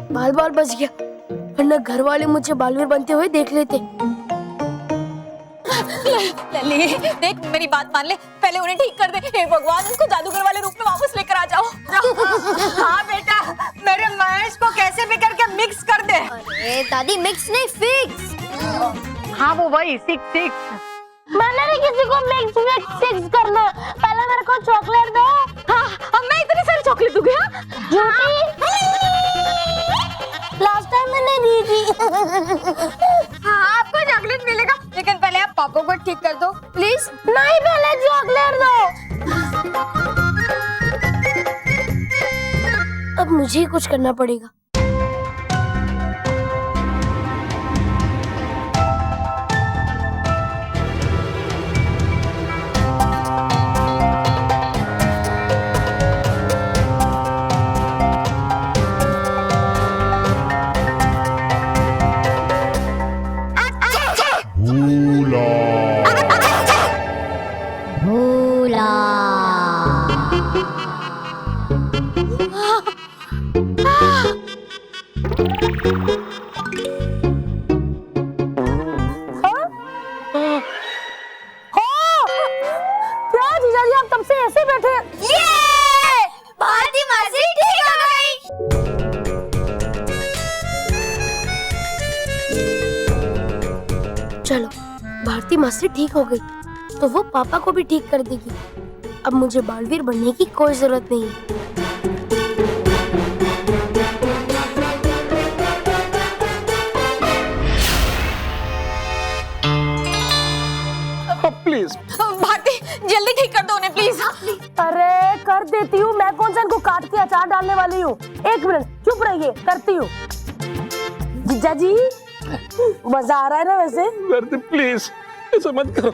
बाल बाल बच गया, वरना घर वाले मुझे बालवीर बनते हुए देख लेते। लली देख मेरी बात मान ले, पहले उन्हें ठीक कर दे। हे भगवान, उनको जादूगर वाले रूप में वापस लेकर आ जाओ। हाँ बेटा, मेरे महेश को कैसे भी करके मिक्स कर दे। अरे दादी मिक्स नहीं फिक्स। हाँ वो वही सिक्स। मैंने नहीं किसी को मिक्स करना, पहले मेरे को चॉकलेट दो। हाँ अब मैं इतनी सारी चॉकलेट दूंगी। लास्ट टाइम मैंने दी थी। हाँ आपको चॉकलेट मिलेगा, लेकिन पहले आप पापा को ठीक कर दो प्लीज। नहीं, पहले चॉकलेट दो। अब मुझे ही कुछ करना पड़ेगा। चलो, भारती मासी ठीक हो गई तो वो पापा को भी ठीक कर देगी। अब मुझे बालवीर बनने की कोई जरूरत नहीं है। प्लीज भारती जल्दी ठीक कर दो उन्हें प्लीज। अरे कर देती हूँ, मैं कौन सा इनको काट के अचार डालने वाली हूँ। एक मिनट चुप रहिए, करती हूँ। जीजा जी मजा आ रहा है ना वैसे? प्लीज ऐसा मत करो।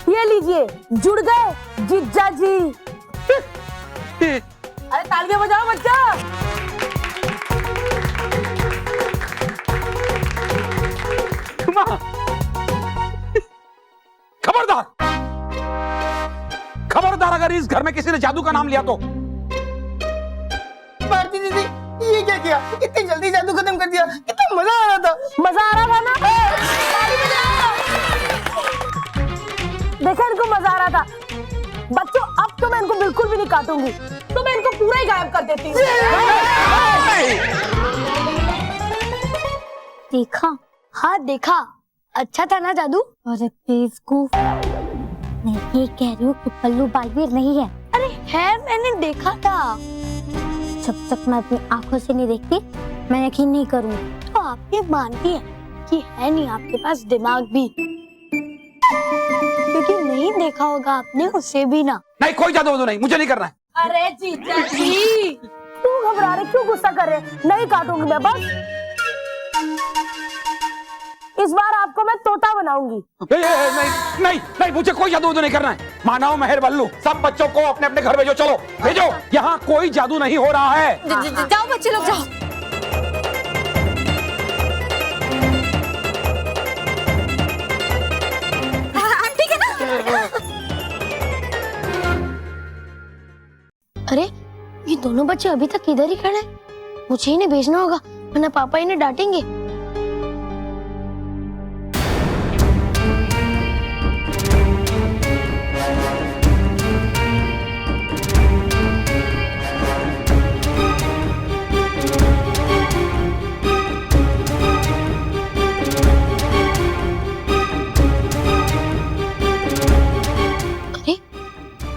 ये लीजिए, जुड़ गए जीजा जी। अरे तालियां बजाओ बच्चा। खबरदार, खबरदार अगर इस घर में किसी ने जादू का नाम लिया तो। भारती दीदी ये क्या किया? इतनी जल्दी जादू खत्म कर दिया, कितना मजा आ रहा था। मजा आ रहा था ना? देखा, इनको मजा आ रहा था। बच्चों अब तो मैं इनको बिल्कुल भी नहीं काटूंगी, तो मैं इनको पूरा ही गायब कर देती हूँ। देखा? हाँ देखा, अच्छा था ना जादू? अरे बेवकूफ, मैं ये कह रही हूँ कि पल्लू बालवीर नहीं है। अरे है, मैंने देखा था। जब तक मैं अपनी आंखों से नहीं देखती मैं यकीन नहीं करूँगी। तो आप ये मानती है कि है नहीं आपके पास दिमाग भी? क्योंकि नहीं देखा होगा आपने उसे भी ना। नहीं, कोई जादू नहीं, मुझे नहीं करना है। अरे जीजा जी, क्यों घबरा रहे, क्यों गुस्सा कर रहे? नहीं काटूंगी मैं, बस इस बार आपको मैं तोता बनाऊंगी। नहीं नहीं नहीं, मुझे कोई जादू नहीं करना है। मानव, मेहर, बल्लू, सब बच्चों को अपने अपने घर भेजो। चलो भेजो, यहाँ कोई जादू नहीं हो रहा है। जाओ बच्चे लोग जाओ। ठीक है ना? अरे ये दोनों बच्चे अभी तक इधर ही खड़े हैं। मुझे इन्हें भेजना होगा, वरना पापा इन्हें डांटेंगे।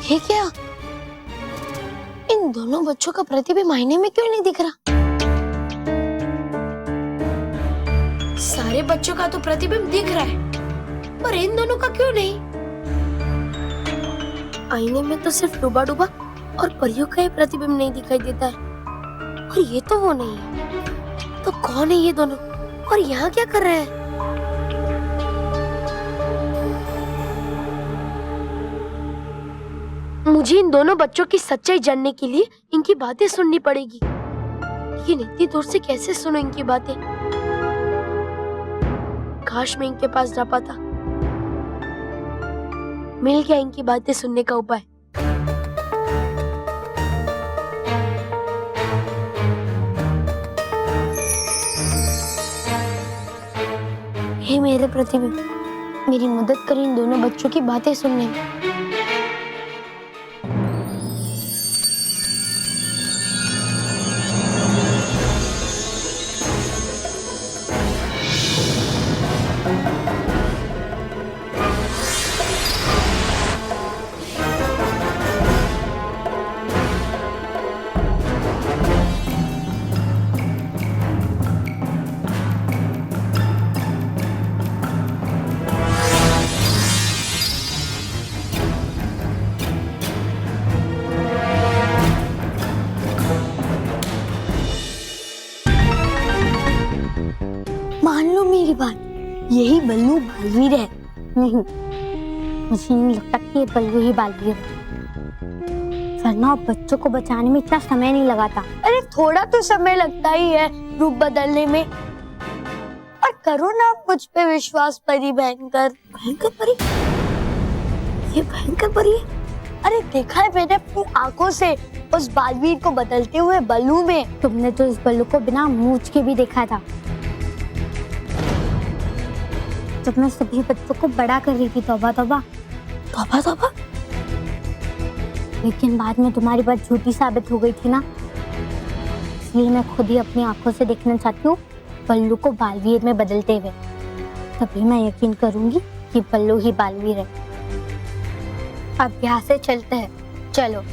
ये क्या? इन दोनों बच्चों का प्रतिबिंब आईने में क्यों नहीं दिख रहा? सारे बच्चों का तो प्रतिबिंब दिख रहा है, पर इन दोनों का क्यों नहीं? आईने में तो सिर्फ डूबा डूबा और परियों का ही प्रतिबिंब नहीं दिखाई देता है, और ये तो वो नहीं है। तो कौन है ये दोनों, और यहाँ क्या कर रहे हैं? मुझे इन दोनों बच्चों की सच्चाई जानने के लिए इनकी बातें सुननी पड़ेगी। लेकिन इतनी दूर से कैसे सुनो इनकी बातें? काश मैं इनके पास जा पाता। मिल गया इनकी बातें सुनने का उपाय। हे मेरे प्रतिबिंब, मेरी मदद कर इन दोनों बच्चों की बातें सुनने में। मान लो मेरी बात, यही बल्लू बालवीर है। नहीं, मुझे नहीं लगता कि ये बल्लू ही बालवीर है, वरना बच्चों को बचाने में इतना समय नहीं लगाता। अरे थोड़ा तो समय लगता ही है रूप बदलने में। और करो ना मुझ पे विश्वास परी भयंकर। भयंकर परी? ये भयंकर परी है? अरे देखा है मैंने अपनी आंखों से उस बालवीर को बदलते हुए बल्लू में। तुमने तो इस बल्लू को बिना मूंछ के भी देखा था जब मैं सभी बच्चों को बड़ा कर रही थी। तौबा तौबा तौबा तौबा। लेकिन बाद में तुम्हारी बात झूठी साबित हो गई थी ना, इसलिए मैं खुद ही अपनी आंखों से देखना चाहती हूँ बल्लू को बालवीर में बदलते हुए। तभी मैं यकीन करूंगी कि बल्लू ही बालवीर है। अब यहाँ से चलते हैं, चलो।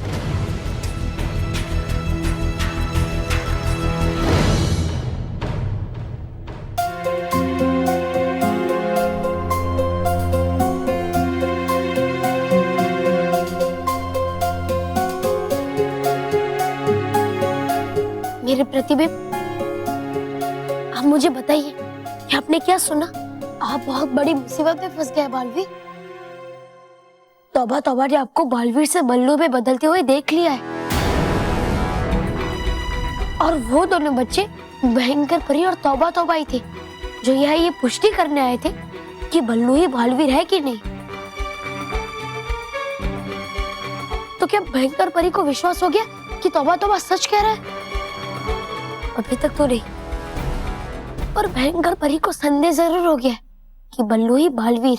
मेरे प्रतिबिंब, आप मुझे बताइए कि आपने क्या सुना? आप बहुत बड़ी मुसीबत में फंस गए बालवीर। तौबा तौबा ने आपको बालवीर से बल्लू में बदलते हुए देख लिया है। और वो दोनों बच्चे भयंकर परी और तौबा तौबा ही थे जो यहाँ ये पुष्टि करने आए थे कि बल्लू ही बालवीर है कि नहीं। तो क्या भयंकर परी को विश्वास हो गया कि तौबा तौबा सच कह रहा है? अभी तक तो नहीं, पर भयंकर परी को संदेह जरूर हो गया कि बल्लू ही बालवीर।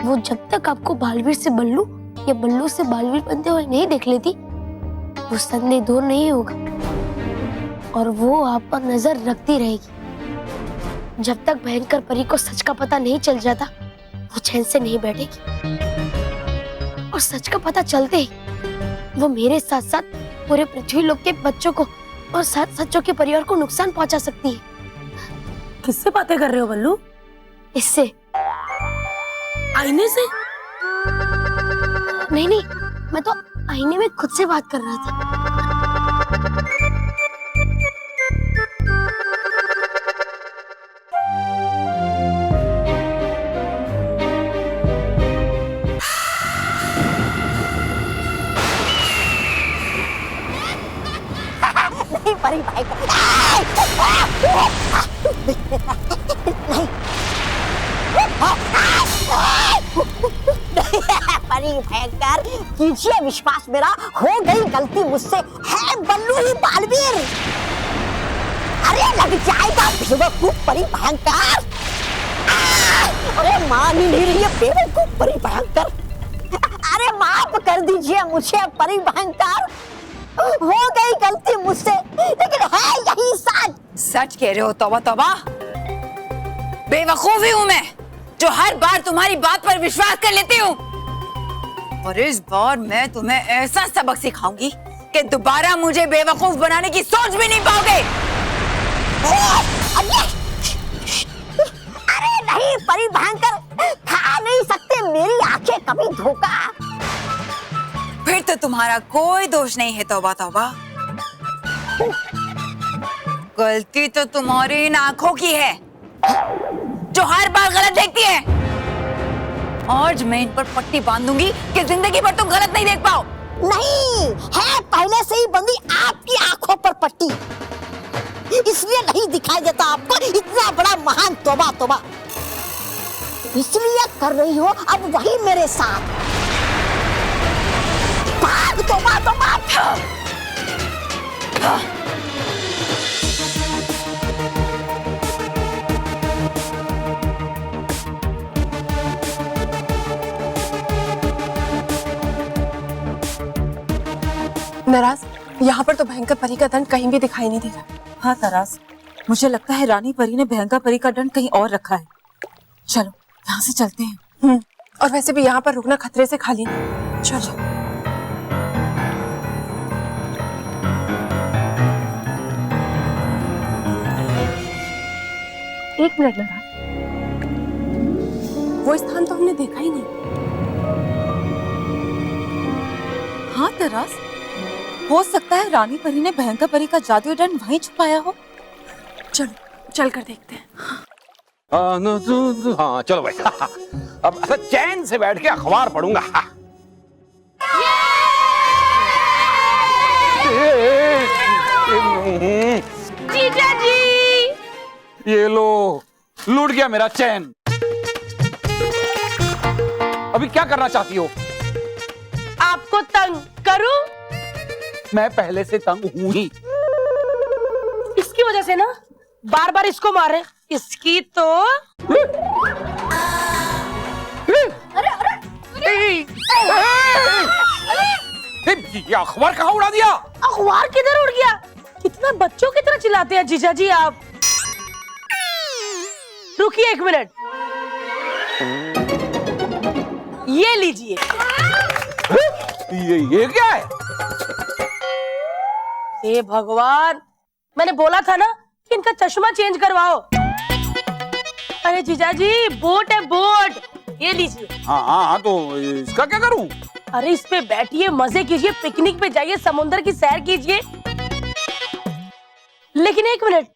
वो जब तक आपको बालवीर से बल्लू या बल्लू से बालवीर बनते हुए नहीं देख लेती, वो संदेह दूर नहीं होगा और वो आप पर नजर रखती रहेगी। जब तक भयंकर परी को सच का पता नहीं चल जाता, वो चैन से नहीं बैठेगी। और सच का पता चलते ही वो मेरे साथ साथ पूरे पृथ्वी लोक के बच्चों को और साथ सच्चों के परिवार को नुकसान पहुंचा सकती है। किससे बातें कर रहे हो बल्लू? इससे। आईने से? नहीं नहीं, मैं तो आईने में खुद से बात कर रहा था। परी भाई परी भयंकर, कीजिए विश्वास मेरा, हो गई गलती मुझसे, है बल्लू ही बालवीर। अरे लग जाएगा बेवकूफ परी भयंकर। अरे मान ही नहीं रही है बेवकूफ परी भयंकर। अरे माफ कर दीजिए मुझे परी भयंकर, हो गई गलती मुझसे, लेकिन है यही सच। सच कह रहे हो तौबा तौबा? बेवकूफ ही हूं मैं जो हर बार तुम्हारी बात पर विश्वास कर लेती हूँ। और इस बार मैं तुम्हें ऐसा सबक सिखाऊंगी कि दोबारा मुझे बेवकूफ बनाने की सोच भी नहीं पाओगे। अरे नहीं परी भयंकर, खा नहीं सकते मेरी आंखें कभी धोखा। फिर तो तुम्हारा कोई दोष नहीं है तौबा तौबा। गलती तो तुम्हारी इन आंखों की है जो हर बार गलत देखती है। आज मैं इन पर पट्टी बांधूंगी कि जिंदगी भर तुम गलत नहीं देख पाओ। नहीं है, पहले से ही बंदी आपकी आंखों पर पट्टी, इसलिए नहीं दिखाई देता आपको इतना बड़ा महान तौबा तौबा, इसलिए कर रही हो अब वही मेरे साथ। भाग तौबा तौबा। नाराज, यहाँ पर तो भयंकर परी का दंड कहीं भी दिखाई नहीं दे रहा। हाँ तरास, मुझे लगता है रानी परी ने भयंकर परी का दंड कहीं और रखा है। चलो यहाँ से चलते हैं। और वैसे भी यहाँ पर रुकना खतरे से खाली नहीं। चलो। एक मिनट नाराज, वो स्थान तो हमने देखा ही नहीं। हाँ तरास, हो सकता है रानी परी ने भयंकर परी का जादुई दंड वहीं छुपाया हो। चलो चल कर देखते हैं। हाँ चलो भाई। अब ऐसा चैन से बैठ के अखबार पढ़ूंगा। जीजा जी, ये लो, लूट गया मेरा चैन। अभी क्या करना चाहती हो? आपको तंग करूं? मैं पहले से तंग हूं ही। इसकी वजह से ना बार बार इसको मारे, इसकी तो ये अखबार कहाँ उड़ा दिया? अखबार किधर उड़ गया? कितना बच्चों की तरह चिल्लाते हैं जीजा जी आप। रुकिए एक मिनट, ये लीजिए। ये क्या है? हे भगवान, मैंने बोला था ना कि इनका चश्मा चेंज करवाओ। अरे जीजा जी, बोट है बोट, ये लीजिए। हाँ तो इसका क्या करूं? अरे इस पे बैठिए, मजे कीजिए, पिकनिक पे जाइए, समुद्र की सैर कीजिए। लेकिन एक मिनट,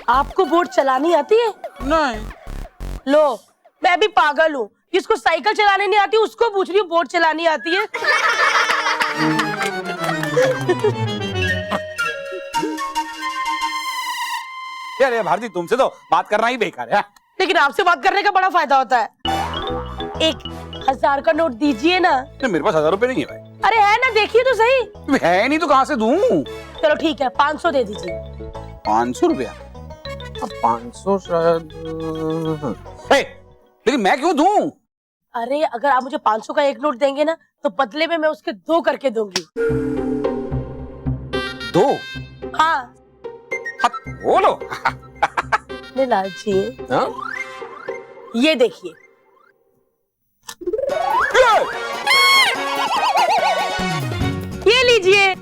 आपको बोट चलानी आती है? नहीं। लो, मैं भी पागल हूँ, जिसको साइकिल चलाने नहीं आती उसको पूछ रही हूँ बोट चलानी आती है। यार भारती, तुमसे तो बात करना ही बेकार है। लेकिन आपसे बात करने का बड़ा फायदा होता है। 1000 का नोट दीजिए ना। मेरे पास 1000 रुपए नहीं है भाई। अरे है ना, देखिए तो सही। है नहीं तो कहाँ से दूं? चलो ठीक है, 500 दे दीजिए। 500 रुपया? अब 500 शायद। लेकिन मैं क्यों दूं? अरे अगर आप मुझे 500 का एक नोट देंगे ना तो बदले में मैं उसके 2 करके दूंगी। 2? हाँ बोलो। लालची, हाँ? ये देखिए। ये लीजिए।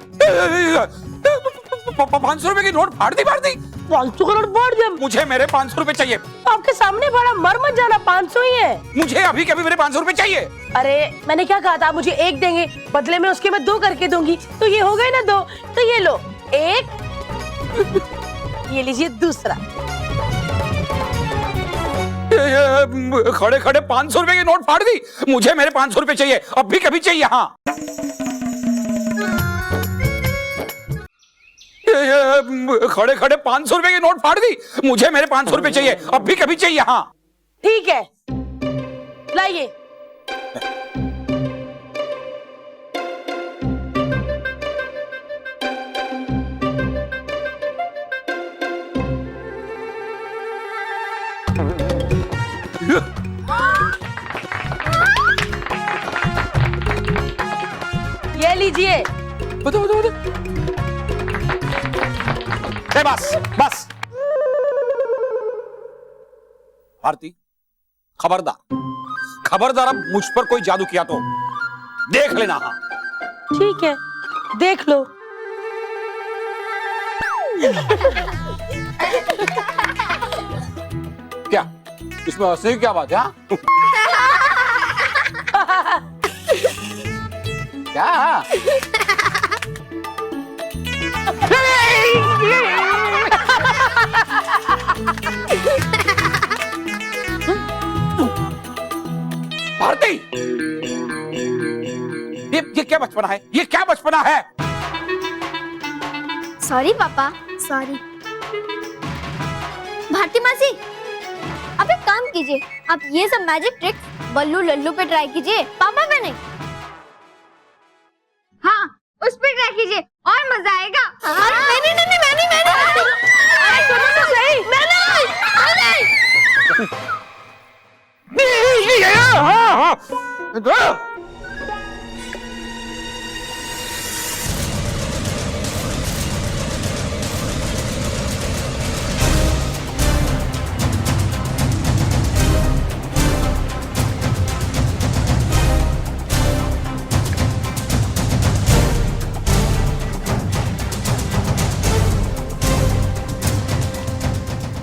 500 रुपए की नोट फाड़ दी। 500 का नोट फाड़ दिया। मुझे मेरे 500 रुपए चाहिए। आपके सामने बड़ा मर मत जाना, 500 ही है। मुझे अभी के अभी मेरे 500 रुपए चाहिए। अरे मैंने क्या कहा था, आप मुझे 1 देंगे, बदले में उसके मैं 2 करके दूंगी, तो ये हो गए ना 2। तो ये लो 1, ये लीजिए दूसरा। खड़े खड़े 500 रुपए की नोट फाड़ दी। मुझे मेरे 500 रुपए चाहिए, अब भी कभी चाहिए। हाँ, खड़े खड़े 500 रुपए की नोट फाड़ दी। मुझे मेरे 500 रुपए चाहिए, अब भी कभी चाहिए। हाँ ठीक है, लाइए। ये लीजिए। बताओ। बस भारती, खबरदार अब मुझ पर कोई जादू किया तो देख लेना। हाँ ठीक है, देख लो। क्या इसमें हंसने की क्या बात है? क्या? बंटी, ये क्या बचपना है, ये क्या बचपना है? सॉरी पापा, सॉरी। भारती मासी, आप एक काम कीजिए, आप ये सब मैजिक ट्रिक्स बल्लू लल्लू पे ट्राई कीजिए, पापा पे नहीं। हाँ, उस पे ट्राई कीजिए और मजा आएगा। नहीं, सुनो तो सही, मैं नहीं।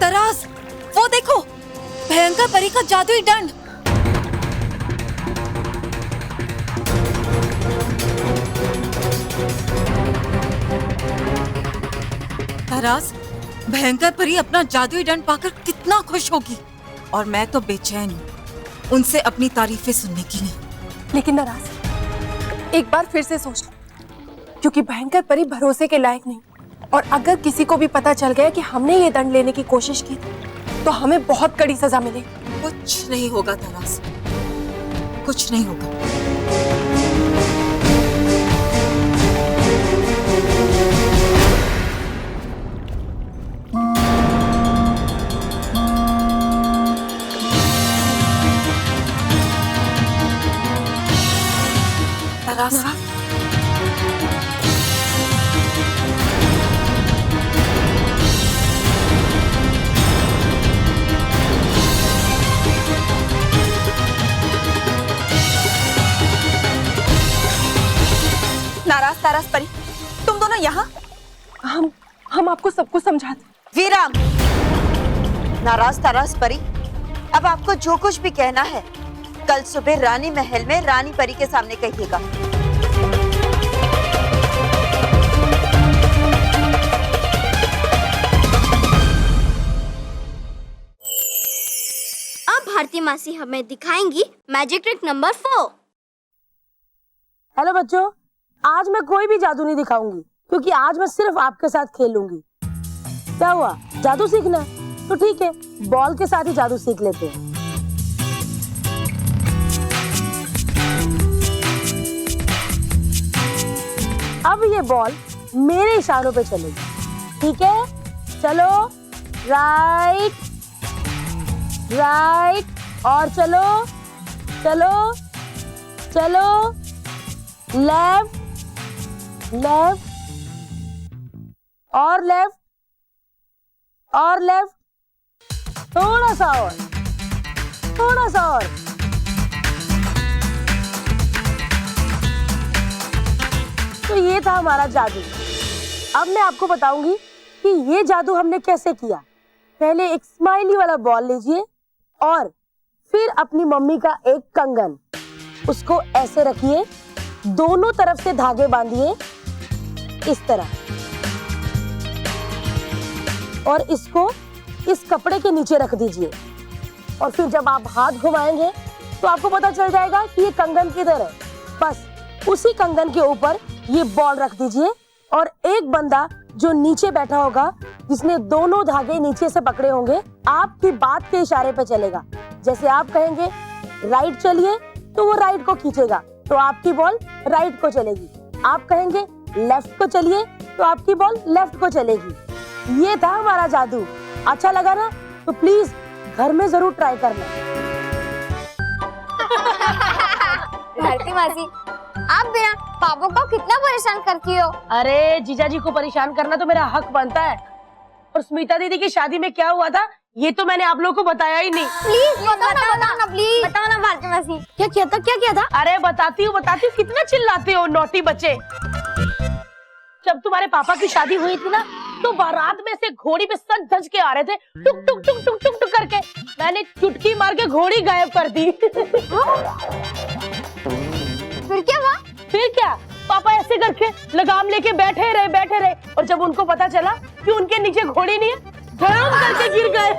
तरास, वो देखो, भयंकर परी का जादुई दंड। तरास, भयंकर परी अपना जादुई दंड पाकर कितना खुश होगी, और मैं तो बेचैन हूँ उनसे अपनी तारीफें सुनने के लिए। लेकिन नाराज, एक बार फिर से सोच लो, क्योंकि भयंकर परी भरोसे के लायक नहीं, और अगर किसी को भी पता चल गया कि हमने ये दंड लेने की कोशिश की तो हमें बहुत कड़ी सजा मिलेगी। कुछ नहीं होगा तरास, कुछ नहीं होगा। तरास, नाराज तारास परी, तुम दोनों यहाँ? हम आपको सब कुछ समझाते। वीरांग, नाराज तारास परी, अब आपको जो कुछ भी कहना है कल सुबह रानी महल में रानी परी के सामने कहिएगा। अब भारती मासी हमें दिखाएंगी मैजिक ट्रिक नंबर 4। हेलो बच्चों, आज मैं कोई भी जादू नहीं दिखाऊंगी, क्योंकि आज मैं सिर्फ आपके साथ खेलूंगी। क्या हुआ, जादू सीखना है? तो ठीक है, बॉल के साथ ही जादू सीख लेते हैं। अब ये बॉल मेरे इशारों पे चलेगी, ठीक है? चलो, राइट राइट, और चलो चलो चलो, लेफ्ट लेफ्ट, और लेफ्ट और लेफ्ट, थोड़ा सा और, थोड़ा सा और। तो ये था हमारा जादू। अब मैं आपको बताऊंगी कि ये जादू हमने कैसे किया। पहले एक स्माइली वाला बॉल लीजिए और फिर अपनी मम्मी का एक कंगन, उसको ऐसे रखिए, दोनों तरफ से धागे बांधिए इस तरह, और इसको इस कपड़े के नीचे रख दीजिए। और फिर जब आप हाथ घुमाएंगे तो आपको पता चल जाएगा कि ये कंगन किधर है। बस उसी कंगन के ऊपर ये बॉल रख दीजिए, और एक बंदा जो नीचे बैठा होगा, जिसने दोनों धागे नीचे से पकड़े होंगे, आपकी बात के इशारे पे चलेगा। जैसे आप कहेंगे राइट चलिए, तो वो राइट को खींचेगा, तो आपकी बॉल राइट को चलेगी। आप कहेंगे लेफ्ट को चलिए, तो आपकी बॉल लेफ्ट को चलेगी। ये था हमारा जादू। अच्छा लगा ना? तो प्लीज घर में जरूर ट्राई करना। भारती मासी, आप बिना पापा को कितना परेशान करती हो। अरे जीजाजी को परेशान करना तो मेरा हक बनता है। और स्मिता दीदी की शादी में क्या हुआ था, ये तो मैंने आप लोगों को बताया ही नहीं। प्लीज बताओ ना प्लीज बताओ ना भारती मासी, क्या किया था? अरे बताती हूँ, कितना चिल्लाते हो नौटी बच्चे। जब तुम्हारे पापा की शादी हुई थी ना, तो बारात में से घोड़ी पे सज धज के आ रहे थे, टुक टुक टुक टुक टुक टुक करके। मैंने चुटकी मार के घोड़ी गायब कर दी। फिर क्या हुआ? फिर क्या, पापा ऐसे करके लगाम लेके बैठे रहे, और जब उनको पता चला कि उनके नीचे घोड़ी नहीं है, धड़ाम करके गिर गए।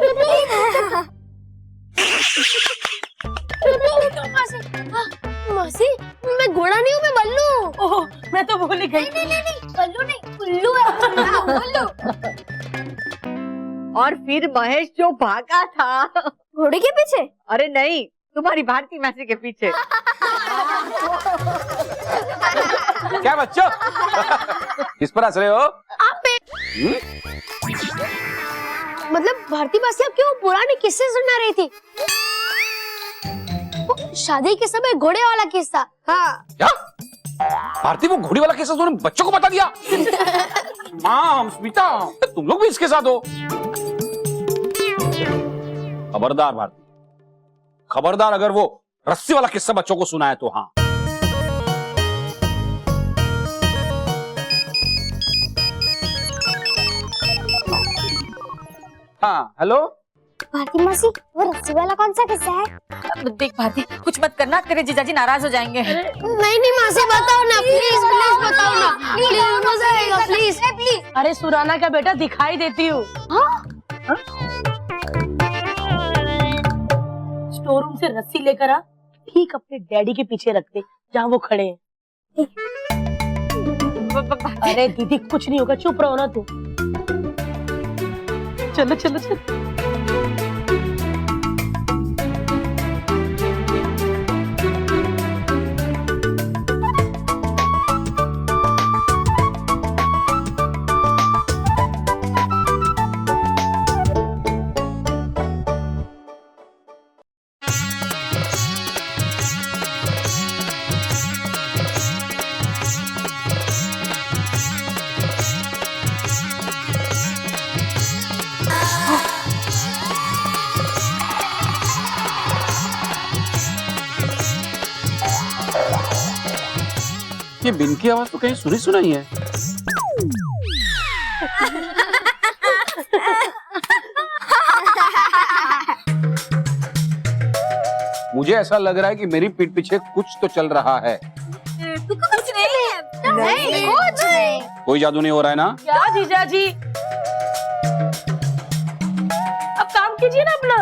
घोड़ा नहीं हूँ मैं, बल्लू। ओह, मैं तो भूल ही गई। नहीं, बल्लू नहीं, उल्लू है। उल्लू। और फिर महेश जो भागा था घोड़े के पीछे? अरे नहीं, तुम्हारी भारती मैसी के पीछे। क्या बच्चों? किस पर हंस रहे हो? आप मतलब भारती मासी आप क्यों पुराने किस्से सुना रही थी? वो शादी के समय घोड़े वाला किस्सा। हाँ। क्या? भारती वो घोड़ी वाला किस्सा तुमने बच्चों को बता दिया? माम, स्मिता, तुम लोग भी इसके साथ हो? खबरदार भारती, खबरदार अगर वो रस्सी वाला किस्सा बच्चों को सुनाए तो। हाँ, हाँ, हेलो भारती मासी, वो रस्सी वाला कौन सा किस्सा है? देख भारती, कुछ मत करना, तेरे जीजाजी नाराज हो जाएंगे। नहीं मासी, बताओ ना प्लीज, प्लीज बताओ ना, प्लीज, मजा आएगा, प्लीज प्लीज। अरे सुराना का बेटा, दिखाई देती हूँ। स्टोर रूम से रस्सी लेकर आ, ठीक अपने डैडी के पीछे रख दे जहाँ वो खड़े हैं। अरे दीदी, कुछ नहीं होगा, चुप रहो ना तू। चलो चलो चलो। ये बिन की आवाज तो कहीं सुनी सुनाई है। मुझे ऐसा लग रहा है कि मेरी पीठ पीछे कुछ तो चल रहा है। कुछ नहीं है। नहीं, कुछ नहीं। कोई जादू नहीं हो रहा है ना? क्या जीजाजी, अब काम कीजिए ना अपना।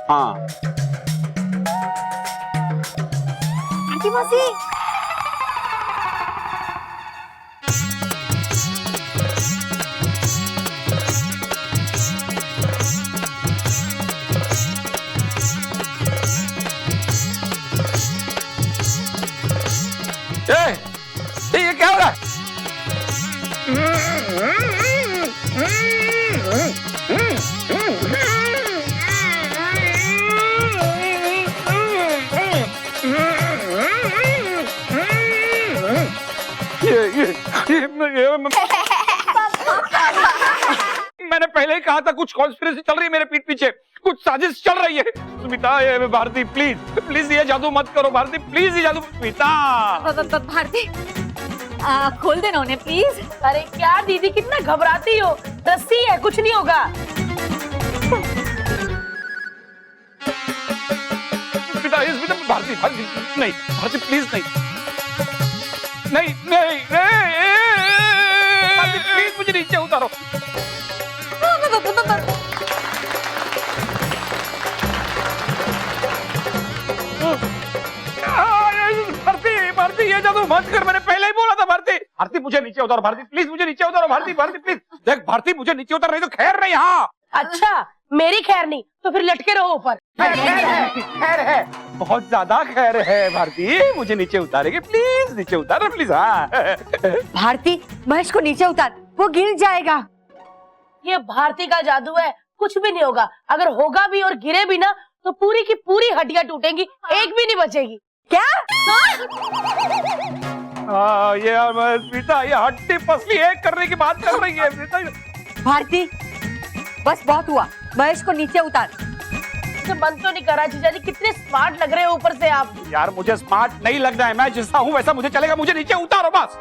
हाँ, भारती मासी, ये क्या हो रहा है? मैंने पहले ही कहा था कुछ कॉन्स्पिरेसी चल रही है मेरे पीठ पीछे, कुछ साजिश चल रही है। स्मिता, ये भारती प्लीज प्लीज ये जादू मत करो। भारती प्लीज ये जादू। स्मिता, भारती खोल देना उन्हें प्लीज। अरे क्या दीदी, कितना घबराती हो, रस्सी है, कुछ नहीं होगा। स्मिता, भारती भारती नहीं, भारती प्लीज नहीं नहीं नहीं, भारती प्लीज मुझे नीचे उतारो। भारती भारती ये जादू मत कर, मैंने पहले ही बोला था। भारती भारती मुझे नीचे उतारो। भारती प्लीज मुझे नीचे उतारो। भारती भारती प्लीज देख, भारती मुझे नीचे उतार, नहीं तो खैर नहीं। हाँ, अच्छा, मेरी खैर नहीं तो फिर लटके रहो ऊपर। खैर है, बहुत ज्यादा खैर है। भारती मुझे नीचे उतारेगी, प्लीज नीचे उतारो प्लीज। हाँ भारती, महेश को नीचे उतार, वो गिर जाएगा। ये भारती का जादू है, कुछ भी नहीं होगा। अगर होगा भी और गिरे भी ना तो पूरी की पूरी हड्डियां टूटेंगी, एक भी नहीं बचेगी। क्या? ये स्मिता, ये हड्डी पसली एक करने की बात कर रही है स्मिता। भारती, बस बहुत हुआ, महेश को नीचे उतार। तो बंद तो नहीं करा जीजाजी, कितने स्मार्ट लग रहे हो ऊपर से आप। यार मुझे स्मार्ट नहीं लगना है, मैं जैसा हूँ वैसा मुझे चलेगा। मुझे नीचे उतारो बस।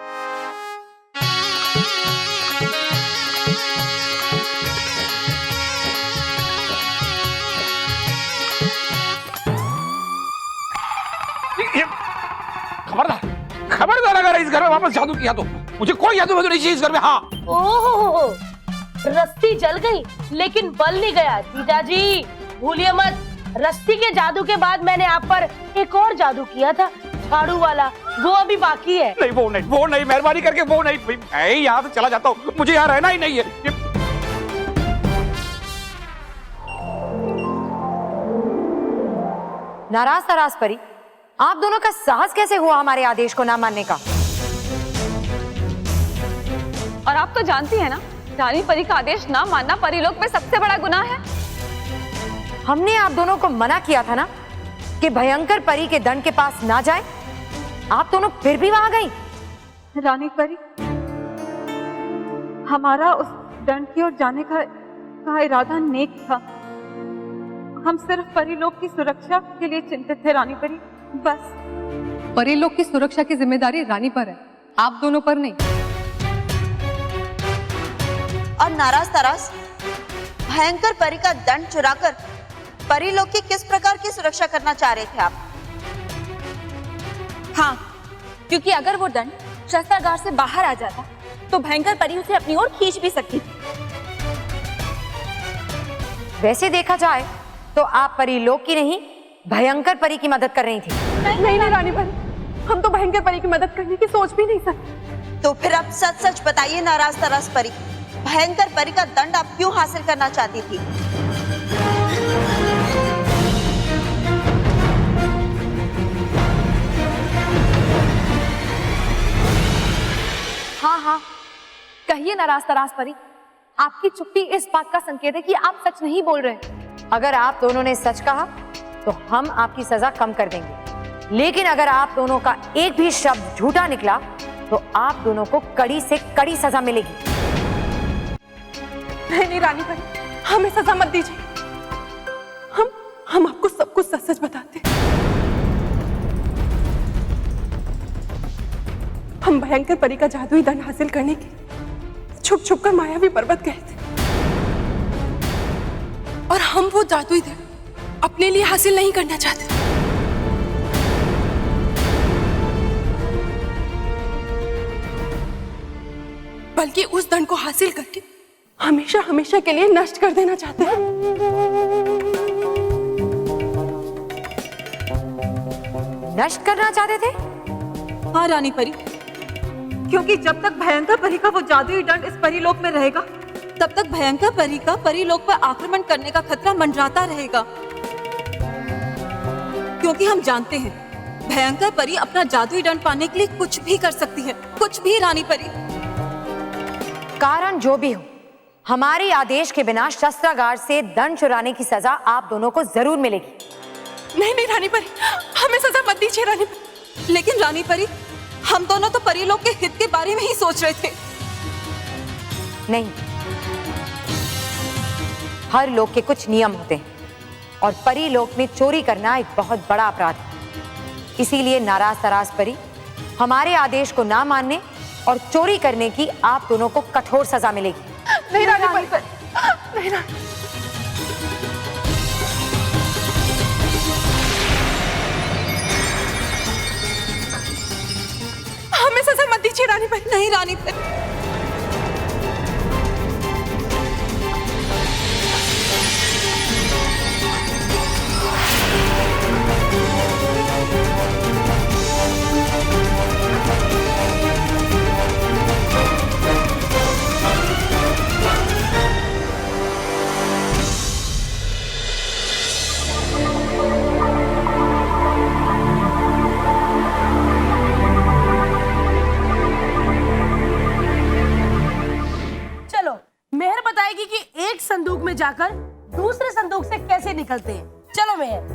खबरदार, खबरदार अगर इस घर में वापस जादू किया तो मुझे कोई जादू नहीं चाहिए इस घर में। हाँ, ओहो, रस्सी जल गई लेकिन बल नहीं गया। जीजाजी भूलिए मत, रस्सी के जादू के बाद मैंने आप पर एक और जादू किया था, झाड़ू वाला, वो अभी बाकी है। नहीं वो नहीं, मेहरबानी करके वो नहीं, मैं यहाँ से चला जाता हूँ, मुझे यहाँ रहना ही नहीं है। नाराज परी, आप दोनों का साहस कैसे हुआ हमारे आदेश को ना मानने का? और आप तो जानती हैं ना, रानी परी का आदेश ना मानना परीलोक में सबसे बड़ा गुनाह है। हमने आप दोनों को मना किया था ना कि भयंकर परी के दंड के पास ना जाए, आप दोनों फिर भी वहां गई। रानी परी, हमारा उस दंड की ओर जाने का इरादा नेक था। हम सिर्फ परीलोक की सुरक्षा के लिए चिंतित थे रानी परी, बस। परीलोक की सुरक्षा की जिम्मेदारी रानी पर है, आप दोनों पर नहीं। और नाराज तराज, भयंकर परी का दंड चुराकर परीलोक की किस प्रकार की सुरक्षा करना चाह रहे थे आप? हाँ, क्योंकि अगर वो दंड शस्त्रागार से बाहर आ जाता तो भयंकर परी उसे अपनी ओर खींच भी सकती थी। वैसे देखा जाए तो आप परीलोक की नहीं, भयंकर परी की मदद कर रही थी। नहीं रानी परी, हम तो भयंकर परी की मदद करने की सोच भी नहीं सकते। तो फिर आप सच सच बताइए नाराज तराज परी, भयंकर परी का दंड आप क्यों हासिल करना चाहती थी? हाँ, कहिए नाराज तराज परी, आपकी चुप्पी इस बात का संकेत है कि आप सच नहीं बोल रहे। अगर आप दोनों ने सच कहा तो हम आपकी सजा कम कर देंगे, लेकिन अगर आप दोनों का एक भी शब्द झूठा निकला तो आप दोनों को कड़ी से कड़ी सजा मिलेगी। नहीं रानी परी, हमें सजा मत दीजिए। हम आपको सब कुछ सच सच बताते हैं। हम भयंकर परी का जादुई दंड हासिल करने के छुप छुप कर मायावी पर्वत गए थे, और हम वो जादुई दंड अपने लिए हासिल नहीं करना चाहते, बल्कि उस दंड को हासिल करके हमेशा हमेशा के लिए नष्ट कर देना चाहते हैं। नष्ट करना चाहते थे? हाँ रानी परी, क्योंकि जब तक भयंकर परी का वो जादुई दंड इस परीलोक में रहेगा, तब तक भयंकर परी का परीलोक पर आक्रमण करने का खतरा मंडराता रहेगा। क्योंकि हम जानते हैं भयंकर परी अपना जादुई दंड पाने के लिए कुछ भी कर सकती है, कुछ भी रानी परी। कारण जो भी हो, हमारे आदेश के बिना शस्त्रागार से दंड चुराने की सजा आप दोनों को जरूर मिलेगी। नहीं रानी परी, हमें सजा मत दीजिए रानी परी। लेकिन रानी परी, हम दोनों तो परीलोक के हित के बारे में ही सोच रहे थे। नहीं, हर लोक के कुछ नियम होते हैं और परीलोक में चोरी करना एक बहुत बड़ा अपराध है। इसीलिए नाराज तराज परी, हमारे आदेश को ना मानने और चोरी करने की आप दोनों को कठोर सजा मिलेगी। नहीं रानी परी, नहीं रानी। हमें सजा मत दीजिए रानी परी। नहीं रानी परी, मेहर बताएगी कि एक संदूक में जाकर दूसरे संदूक से कैसे निकलते हैं। चलो मेहर।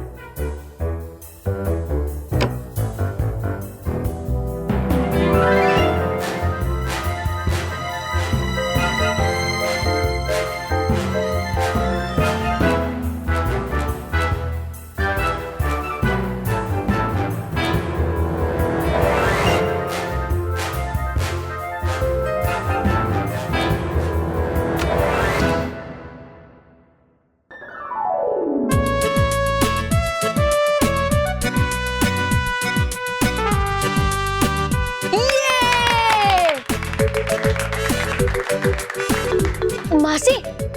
मासी,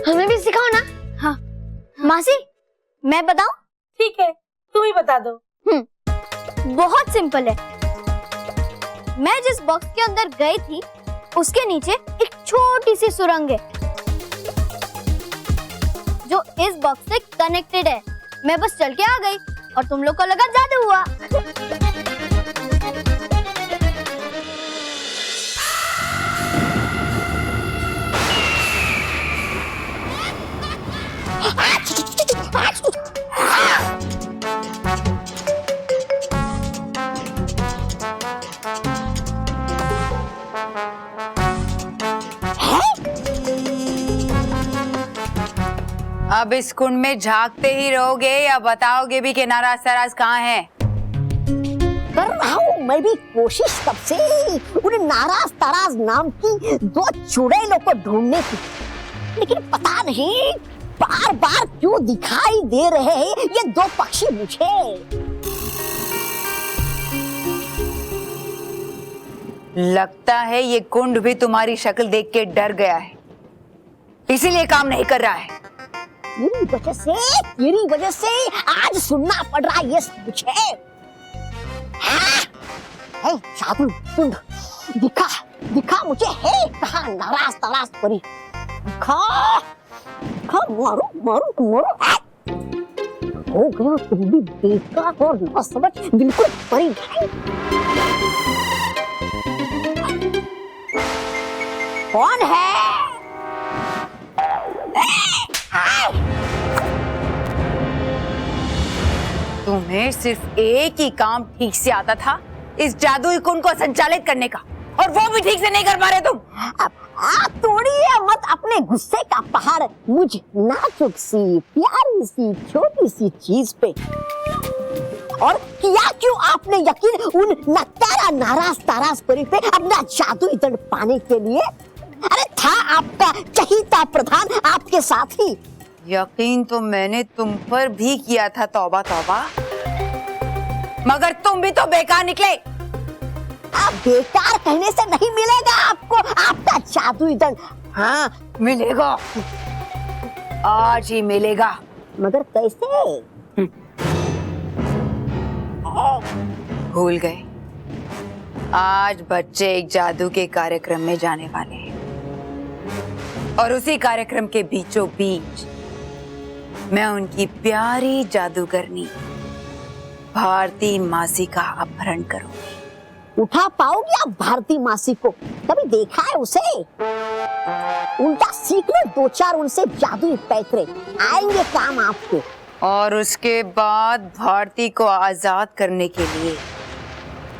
हमें भी सिखाओ ना। हाँ मासी, मैं बताऊं? ठीक है, तुम ही बता दो। बहुत सिंपल है। मैं जिस बॉक्स के अंदर गई थी उसके नीचे एक छोटी सी सुरंग है जो इस बॉक्स से कनेक्टेड है। मैं बस चल के आ गई और तुम लोग को लगा जादू हुआ। अब इस कुंड में झांकते ही रहोगे या बताओगे भी कि नाराज सराज कहाँ है? कर रहा हूँ मैं भी कोशिश कब से उन्हें नाराज ताराज नाम की दो चुड़ैलों को ढूंढने की, लेकिन पता नहीं बार बार क्यों दिखाई दे रहे हैं ये दो पक्षी मुझे। लगता है ये कुंड भी तुम्हारी शक्ल देख के डर गया है, इसीलिए काम नहीं कर रहा है। तेरी वजह से आज सुनना पड़ रहा है ये सब मुझे। जादू कुंड दिखा दिखा मुझे है कहाँ नाराज ताराज परी, दिखा दिखा मारो मारो मारो। हो गया तुम भी बेकार और ना समझ बिल्कुल परी नहीं। कौन है? तुम्हें सिर्फ एक ही काम ठीक से आता था, इस जादुई कुंड को संचालित करने का, और वो भी ठीक से नहीं कर पा रहे तुम। आप तोड़िए मत अपने गुस्से का पहाड़ मुझ नाजुक सी प्यारी सी छोटी सी चीज पे। और किया क्यों आपने यकीन उन नकारा नाराज ताराज परी पे अपना जादुई दंड पाने के लिए? अरे था आपका चहीता प्रधान आपके साथ ही। यकीन तो मैंने तुम पर भी किया था, तौबा तौबा, मगर तुम भी तो बेकार निकले। आप बेकार कहने से नहीं मिलेगा आपको आपका जादुई दंड। हाँ मिलेगा, आज ही मिलेगा। मगर कैसे? भूल गए, आज बच्चे एक जादू के कार्यक्रम में जाने वाले हैं, और उसी कार्यक्रम के बीचों बीच मैं उनकी प्यारी जादूगरनी भारती मासी का अपहरण करूंगी। उठा पाओगे आप भारती मासी को? कभी देखा है उसे? उनका सीख लो दो चार उनसे जादुई पैतरे, आएंगे काम आपके। और उसके बाद भारती को आजाद करने के लिए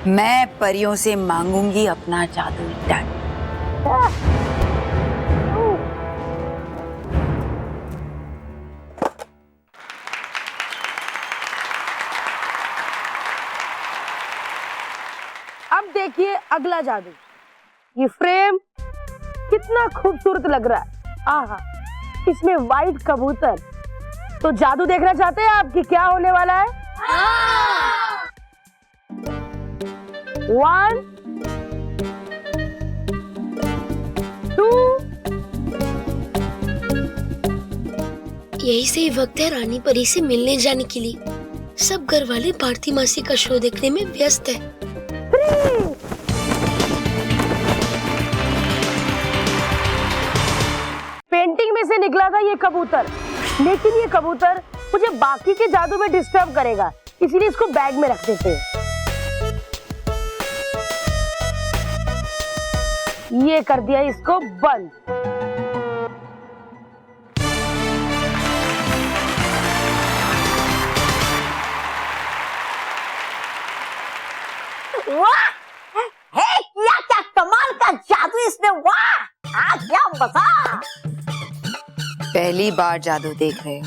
मैं परियों से मांगूंगी अपना जादुई दंड। अब देखिए अगला जादू। ये फ्रेम कितना खूबसूरत लग रहा है। आहा, इसमें वाइट कबूतर। तो जादू देखना चाहते हैं आप कि क्या होने वाला है? 1 2 यही सही वक्त है रानी परी से मिलने जाने के लिए। सब घर वाले भारती मासी का शो देखने में व्यस्त है। 3 पेंटिंग में से निकला था ये कबूतर, लेकिन ये कबूतर मुझे बाकी के जादू में डिस्टर्ब करेगा, इसीलिए इसको बैग में रख देते हैं। ये कर दिया इसको बंद। वाह! हे क्या कमाल का जादू इसने! वाह! आज क्या मजा! पहली बार जादू देख रहे हो?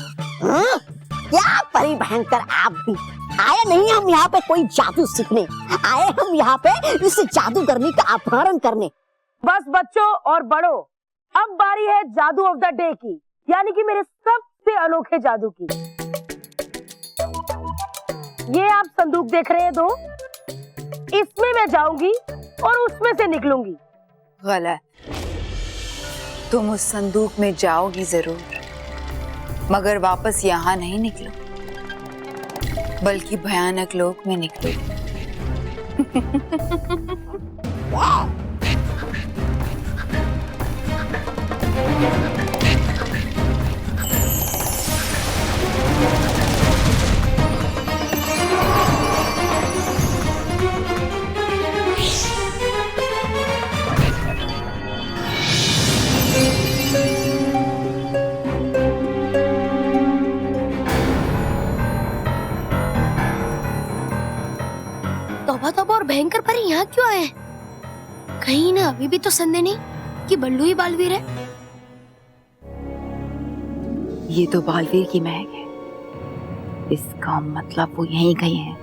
क्या परी भयंकर आप भी! आए नहीं हम यहाँ पे कोई जादू सीखने, आए हम यहाँ पे इस जादूगरनी का अपहरण करने। बस बच्चों और बड़ों, अब बारी है जादू ऑफ द डे की, यानी कि मेरे सबसे अनोखे जादू की। ये आप संदूक देख रहे हैं दो, इसमें मैं जाऊंगी और उसमें से निकलूंगी। गलत, तुम उस संदूक में जाओगी जरूर, मगर वापस यहाँ नहीं निकलो, बल्कि भयानक लोक में निकलोगी। तौबा तौबा और भयंकर परी यहाँ क्यों आए हैं? कहीं ना अभी भी तो संदेह नहीं कि बल्लू ही बालवीर है। ये तो बालवीर की महक है, इसका मतलब वो यहीं गए हैं।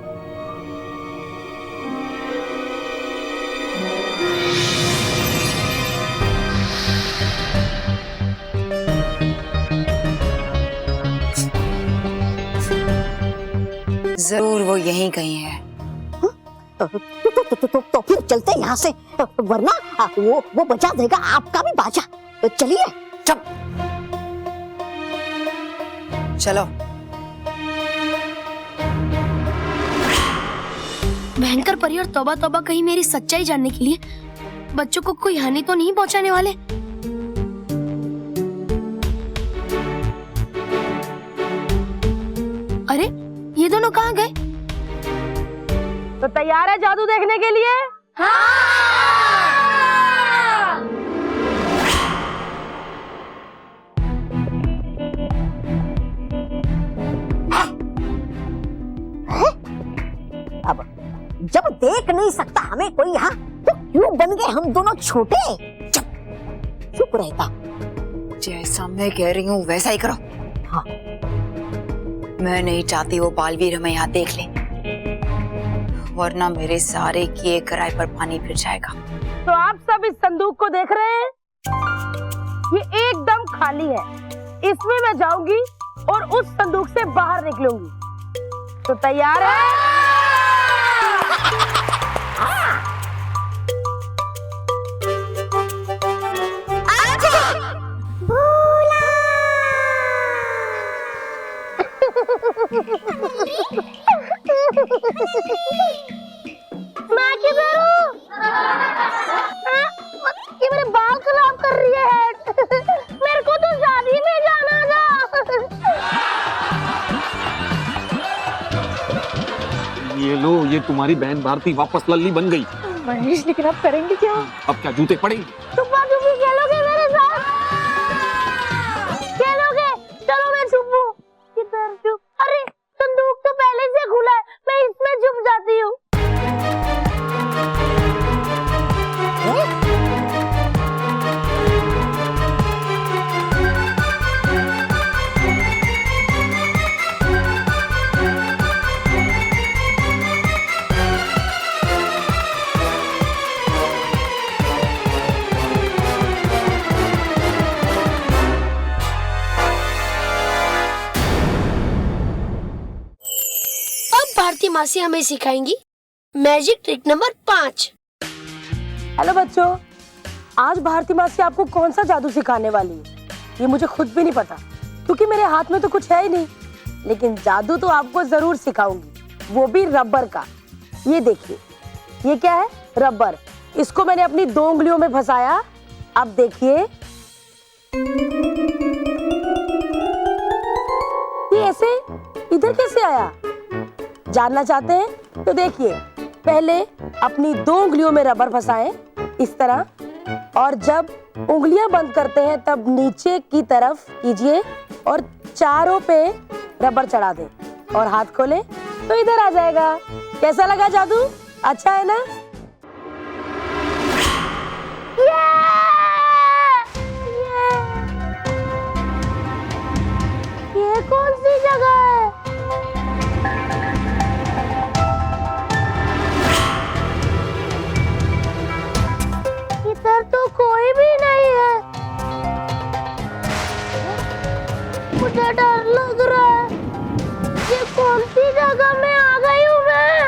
जरूर वो यहीं कहीं है। तो फिर चलते हैं यहाँ से, वरना वो बचा देगा आपका भी बाजा। चलिए। चलो। भयंकर परी और तौबा तौबा कहीं मेरी सच्चाई जानने के लिए बच्चों को कोई हानि तो नहीं पहुंचाने वाले। अरे ये दोनों कहाँ गए? तो तैयार है जादू देखने के लिए? अब जब देख नहीं सकता हमें कोई यहाँ, तो क्यों बन गए हम दोनों छोटे? चुप रहता। जैसा मैं कह रही हूँ वैसा ही करो। हाँ। मैं नहीं चाहती वो बालवीर हमें यहाँ देख ले, वरना मेरे सारे किए कराए पर पानी फिर जाएगा। तो आप सब इस संदूक को देख रहे हैं? ये एकदम खाली है। इसमें मैं जाऊंगी और उस संदूक से बाहर निकलूंगी। तो तैयार है? मैं किधर हूँ? ये मेरे बाल खराब कर रही है। मेरे को तो शादी में जाना था। ये लो, ये तुम्हारी बहन भारती वापस लल्ली बन गई। महेश, लेकिन आप करेंगे क्या? अब क्या जूते पड़ेंगे? छुपा छुपी खेलोगे मेरे साथ? खेलोगे? चलो मैं छुपूं। किधर छुप? अरे संदूक तो पहले से खुला है, मैं इसमें छुप जाती हूँ। भारती मासी हमें सिखाएंगी मैजिक ट्रिक नंबर 5। हेलो बच्चों, आज भारती मासी आपको कौन सा जादू सिखाने वाली है ये मुझे खुद भी नहीं पता, क्योंकि मेरे हाथ में तो कुछ है ही नहीं। लेकिन जादू तो आपको जरूर सिखाऊंगी, वो भी रबर का। ये देखिए, ये क्या है? रबर। इसको मैंने अपनी 2 उंगलियों में फंसाया। अब देखिए, ये ऐसे इधर कैसे आया? जानना चाहते हैं? तो देखिए, पहले अपनी 2 उंगलियों में रबर फंसाएं इस तरह, और जब उंगलियां बंद करते हैं तब नीचे की तरफ कीजिए और चारों पे रबर चढ़ा दें और हाथ खोलें तो इधर आ जाएगा। कैसा लगा जादू? अच्छा है ना? ये कौन सी जगह है? इधर तो कोई भी नहीं है। मुझे डर लग रहा है। ये कौन सी जगह में आ गई हूँ मैं?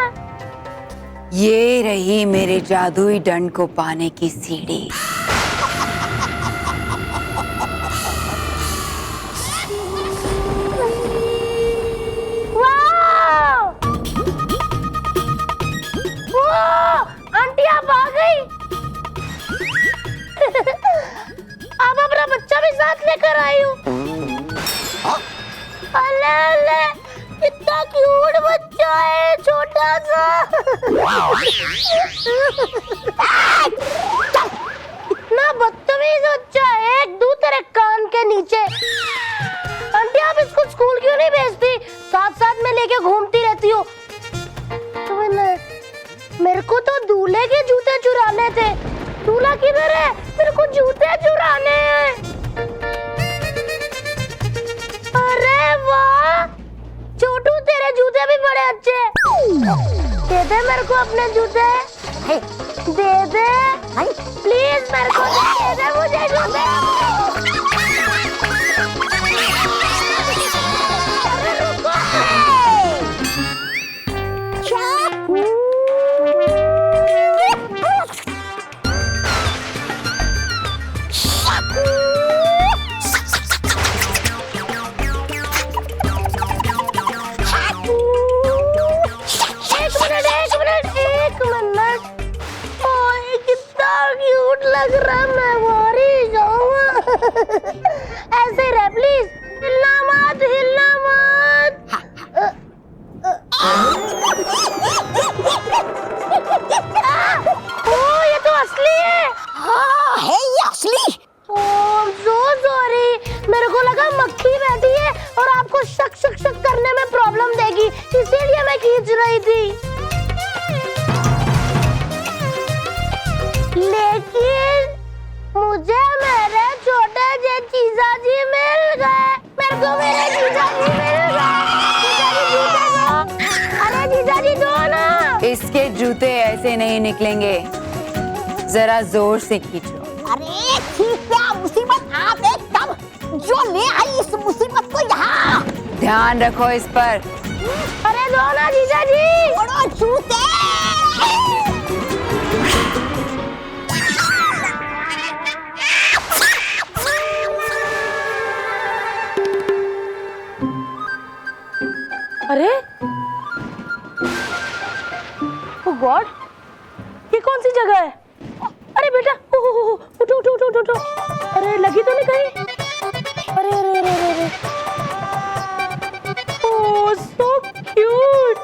ये रही मेरे जादुई दंड को पाने की सीढ़ी। वाह! वाह! लेकर आई हूँ। अले अले, कितना क्यूट बच्चा है, छोटा सा। इतना बदतमीज बच्चा है, दूं तेरे कान के नीचे। आंटी आप इसको स्कूल क्यों नहीं भेजती? साथ साथ में लेके घूमती रहती हो। मेरे को तो दूल्हे के जूते चुराने थे। दूल्हा किधर है? मेरे को जूते चुराने हैं। अरे वाह छोटू, तेरे जूते भी बड़े अच्छे। दे दे मेरे को अपने जूते, दे दे प्लीज, मेरे को दे दे मुझे जूते। अरे रुको। एक मिनट, ओए कितना क्यूट लग रहा है, मैं बाहर ही जाऊंगा। ऐसे रह प्लीज, हिलना मत, हिलना मत। ओ ये तो असली है। हाँ है ये असली। ओह सो सॉरी, मेरे को लगा मक्खी बैठी है और आपको शक शक शक करने में प्रॉब्लम देगी, इसीलिए मैं खींच रही थी। लेकिन मुझे मेरे छोटे जे जीजाजी मिल गए। मेरे को मेरे जीजाजी मिल गए। जीजाजी जूते दो। अरे जीजाजी दो ना। इसके जूते ऐसे नहीं निकलेंगे, जरा जोर से खींचो। अरे ठीक है, मुसीबत आप एकदम जो ले आई इस मुसीबत को यहाँ। ध्यान रखो इस पर। अरे दो ना जीजाजी। छोड़ो जूते। अरे ओ गॉड, ये कौन सी जगह है? अरे बेटा उठो उठो उठो उठो। अरे लगी तो नहीं कहीं? अरे अरे अरे अरे, ओह सो क्यूट।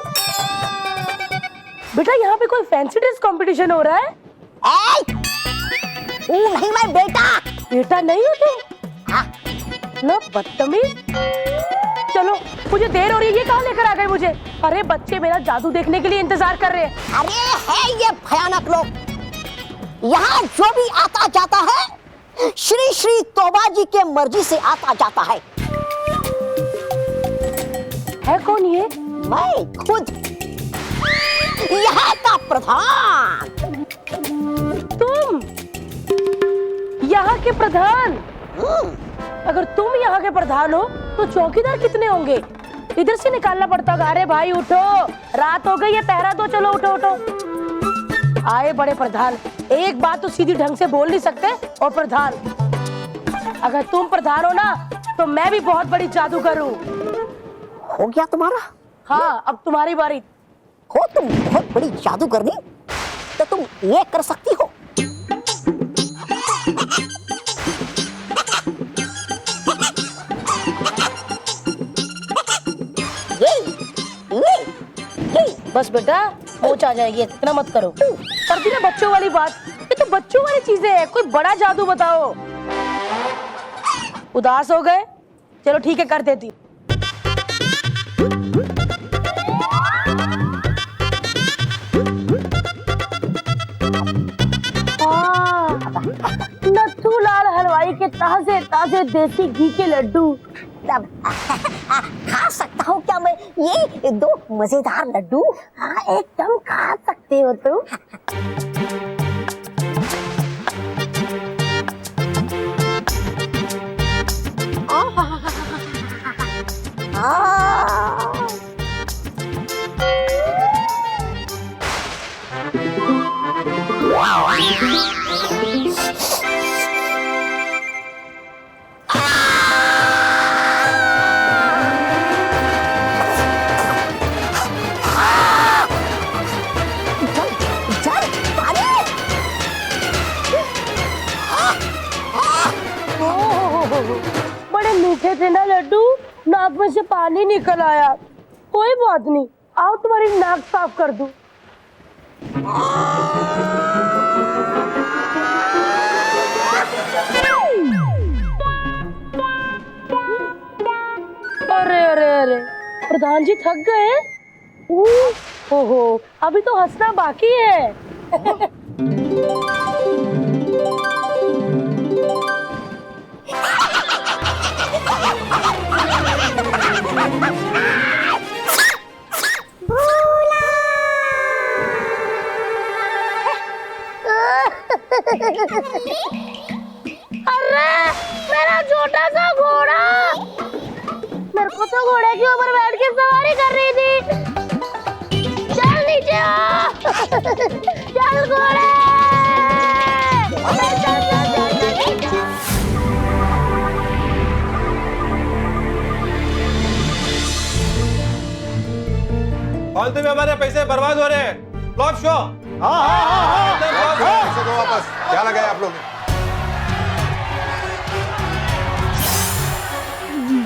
बेटा यहाँ पे कोई फैंसी ड्रेस कंपटीशन हो रहा है? वो नहीं मैं बेटा। बेटा नहीं हो तुम? ना बदतमीज। चलो मुझे देर हो रही है, ये कहाँ लेकर आ गए मुझे? अरे बच्चे मेरा जादू देखने के लिए इंतजार कर रहे हैं। अरे है ये भयानक लोग। यहाँ जो भी आता जाता है श्री श्री तोबा जी के मर्जी से आता जाता है। कौन ये? मैं खुद यहाँ का प्रधान। तुम यहाँ के प्रधान? अगर तुम यहाँ के प्रधान हो तो चौकीदार कितने होंगे? इधर से निकालना पड़ता होगा। अरे भाई उठो, रात हो गई है, पहरा दो। चलो उठो उठो। आए बड़े प्रधान, एक बात तो सीधी ढंग से बोल नहीं सकते। और प्रधान, अगर तुम प्रधान हो ना तो मैं भी बहुत बड़ी जादूगर हूँ। हो गया तुम्हारा? हाँ अब तुम्हारी बारी। हो तुम बहुत बड़ी जादूगरनी, तो तुम ये कर सकती हो। बस बेटा मोच आ जाएगी, इतना मत करो। कर दी ना बच्चों वाली बात। ये तो बच्चों वाली चीजें हैं, कोई बड़ा जादू बताओ। उदास हो गए? चलो ठीक है कर देती। नथू लाल हलवाई के ताजे ताजे देसी घी के लड्डू। खा सकता हूँ क्या मैं ये दो मजेदार लड्डू? हाँ एकदम खा सकते हो तुम। Oh नाक में से पानी निकल आया। कोई बात नहीं, आओ तुम्हारी नाक साफ कर दूं। अरे अरे अरे, प्रधान जी थक गए? ओहो, अभी तो हंसना बाकी है। अरे मेरा छोटा सा घोड़ा, मेरे को तो घोड़े के ऊपर बैठ के सवारी कर रही थी। चल नीचे आ। चल घोड़े, चल चल चल चल चल। फालतू में हमारे पैसे बर्बाद हो रहे हैं। Flop show. पैसे दो वापस। क्या लगाया आप लोग?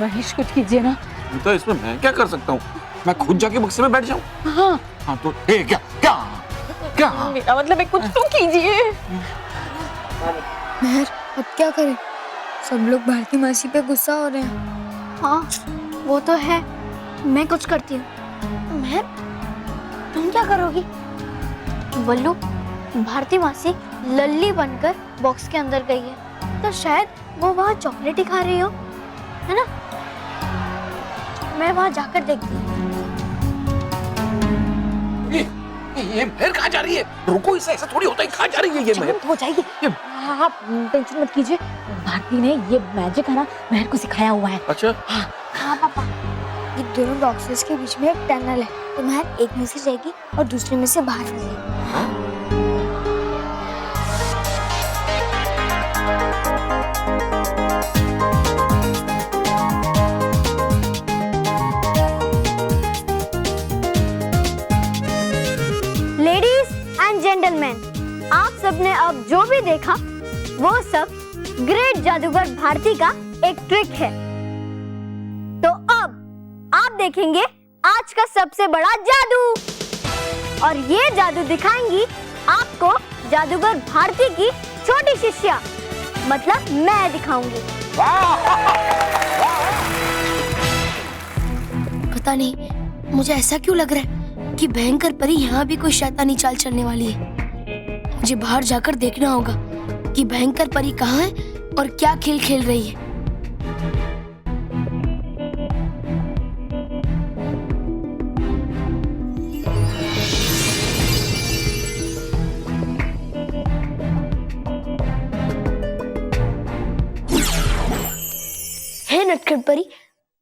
महेश कुछ कीजिए ना। तो इसमें मैं क्या कर सकता हूँ? मैं खुद जाके बक्से में बैठ जाऊँ? हाँ तो क्या क्या क्या? मेरा मतलब है कुछ तो कीजिए। मेहर, अब क्या करें? सब लोग भारती मासी पे गुस्सा हो रहे हैं। हाँ, वो तो है। मैं कुछ करती हूँ। मेहर, तुम क्या करोगी? बल्लू, भारती मासी लल्ली बनकर बॉक्स के अंदर गई है, तो शायद वो वहाँ चॉकलेट ही खा रही हो, है ना? मैं वहाँ जाकर देखती हूँ। ये मेहर कहाँ जा रही है? रुको, इसे ऐसा थोड़ी होता है। कहाँ जा रही है ये मेहर? हो जाएगी। आप टेंशन मत कीजिए। भारती ने ये मैजिक है ना मेहर को सिखाया हुआ है। अच्छा। हाँ पापा, ये दोनों बॉक्सेस के बीच में एक टनल है, तो मेहर एक में से जाएगी और दूसरे में से बाहर आ जाएगी। लेडीज एंड जेंटलमैन, आप सबने अब जो भी देखा वो सब ग्रेट जादूगर भारती का एक ट्रिक है। तो अब आप देखेंगे आज का सबसे बड़ा जादू, और ये जादू दिखाएंगी आपको जादूगर भारती की छोटी शिष्या, मतलब मैं दिखाऊंगी। पता नहीं मुझे ऐसा क्यों लग रहा है कि भयंकर परी यहाँ भी कोई शैतानी चाल चलने वाली है। मुझे बाहर जाकर देखना होगा कि भयंकर परी कहाँ है और क्या खेल खेल रही है। हे नटखट परी,